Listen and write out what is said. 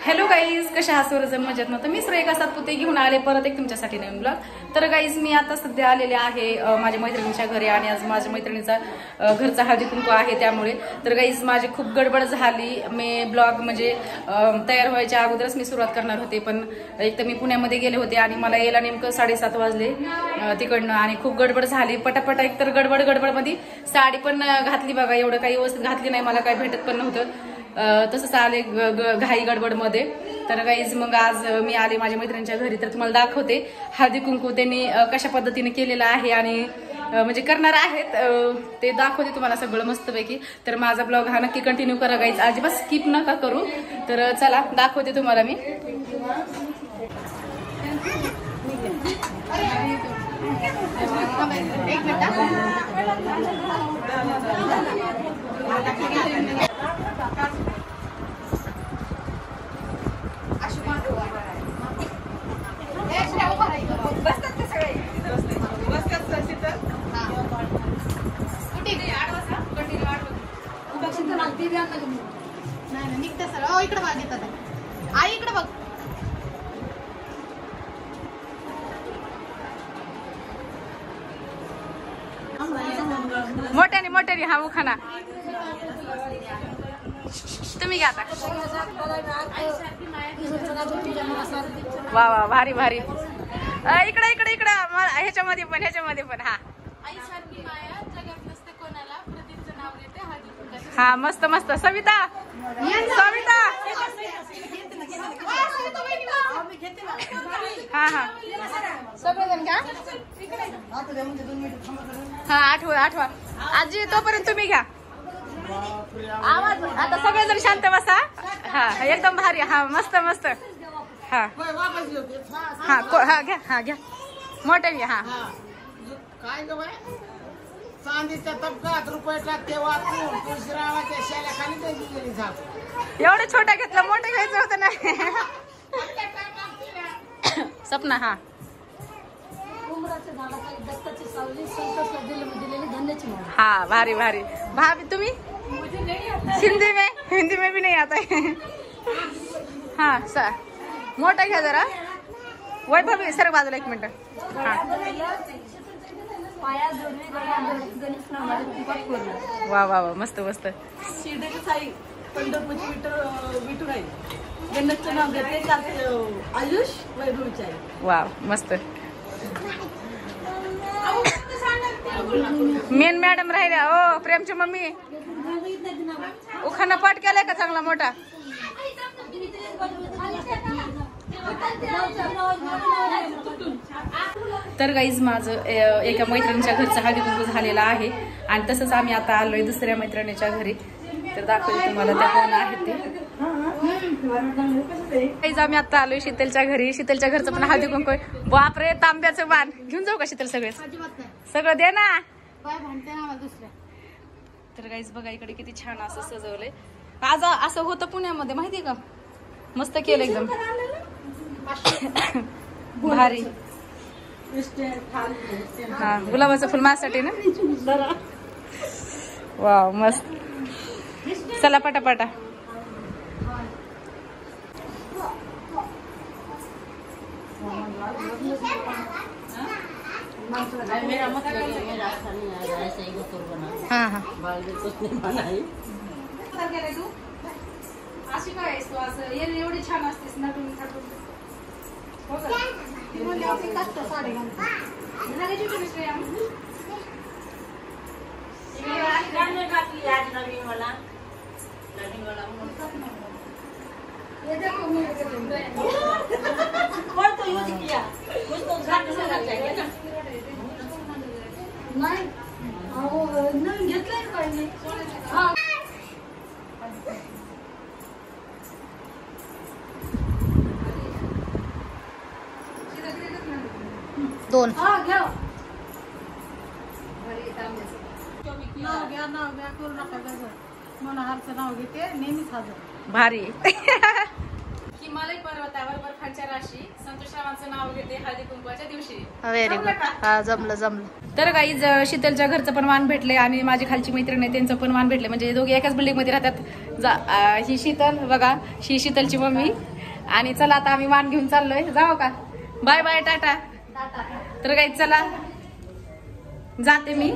Hello guys, कशा आहात? सर्वजण मजेत ना? तर मी श्रेया सातपुते घेऊन आले परत एक तुमच्यासाठी नवीन ब्लॉग। तर गाईज मी आता सध्या आलेले आहे माझ्या मैत्रिणीच्या घरी आणि आज माझ्या मैत्रिणीचा घरचा हळदी कुंकू आहे त्यामुळे। तर गाईज माझी खूप गडबड झाली। मी ब्लॉग म्हणजे तयार व्हायच्या अगोदरच मी सुरुवात करणार होते, पण एक तर मी पुण्यामध्ये गेले होते आणि मला यायला नेमकं 7:30 वाजले तिकडनं आणि खूप गडबड झाली पटापट। एक तर गडबड मध्ये साडी पण घातली बघा, एवढं काही व्यवस्थित घातली नाही, मला काही भेटत पण नव्हतं, तसंच आले घाई गडबड मध्ये। तर गाईज मग आज मी आले माझ्या मैत्रिणीच्या घरी, तर तुम्हाला दाखवते हळदी कुंकू त्यांनी कशा पद्धतीने केलेलं आहे आणि म्हणजे करणार आहेत ते दाखवते तुम्हाला सगळं मस्तपैकी। तर माझा ब्लॉग हा नक्की कंटिन्यू करा गाईज, अजिबात स्किप नका करू। तर चला दाखवते तुम्हाला मी। निघते सर इकडे बघ, येतात आई इकडे बघ। मोठ्याने हा उखाना तुम्ही घ्या आता। वा वा, भारी भारी। इकडे ह्याच्यामध्ये पण हा हा मस्त मस्त। सविता हा हा सगळेजण घ्या। हा आठवा आजी, तोपर्यंत तुम्ही घ्या आवाज। आता सगळेजण शांत बसा। हा एकदम भारी, हा मस्त मस्त। हा हा घ्या मोठ्याने। हा काय ग बाय, चांदीच्या तबकात रुपये टाकते वाचून तुळशीरावाच्या शेल्याखाली त्यांची गेली झाप। एवढं छोटं घेतलं, मोठं घ्यायचं होतं ना। सपना हा हाँ भारी भारी। भाभी तुम्ही हिंदी में भी नहीं आता है। हाँ सर मोठा घ्या जरा। वैभवी सर बाजूला एक मिनिट। हाँ वा वा वा, मस्त मस्त। आयुष वैभवीचे वा मस्त। मेन मॅडम राहिल्या ओ, प्रेमची मम्मी उखाणा पाठ केलाय का चांगला मोठा? तर गाईज माझं एका मैत्रिणीच्या घरचं हळदी कुंकू झालेलं आहे आणि तसंच आम्ही आता आलोय दुसऱ्या मैत्रिणीच्या घरी। तर दाखवते तुम्हाला त्या कोण आहेत ते। आम्ही आता आलोय शीतलच्या घरी। शीतलच्या घरचं पण हळदी कुंकू। बापरे, तांब्याचं बाण घेऊन जाऊ का शीतल? सगळं दे ना। तर गाईज बघा इकडे किती छान असं सजवलंय। आज असं होतं पुण्यामध्ये माहितीये का, मस्त केलं एकदम भारी। हा गुलाबाचं फुल माझ्यासाठी ना। वाव मस्त। चला पटापटा। हाँ हाँ अशी काय आहेस तू? असं एवढी छान असतेस नटून थटून। दोन नाव घ्या करू नका मनोहरचं नाव घेते नेहमीच हजर। भारी हिमालय पर्वतावर बर्फाच्या राशी संतोषरावांचं नाव घेते हळदी कुंकवाच्या दिवशी। व्हेरी गुड, हा जमलं। तर गाईज शीतलच्या घरचं पण वाण भेटले आणि माझी खालची मैत्रीण आहे त्यांचं पण वाण भेटले, म्हणजे दोघे एकाच बिल्डिंग मध्ये राहतात। ही शीतल बघा, ही शीतलची मम्मी आणि चला आता आम्ही वाण घेऊन चाललोय, जाऊ का? Bye bye, tata. तर काही चला जाते मी.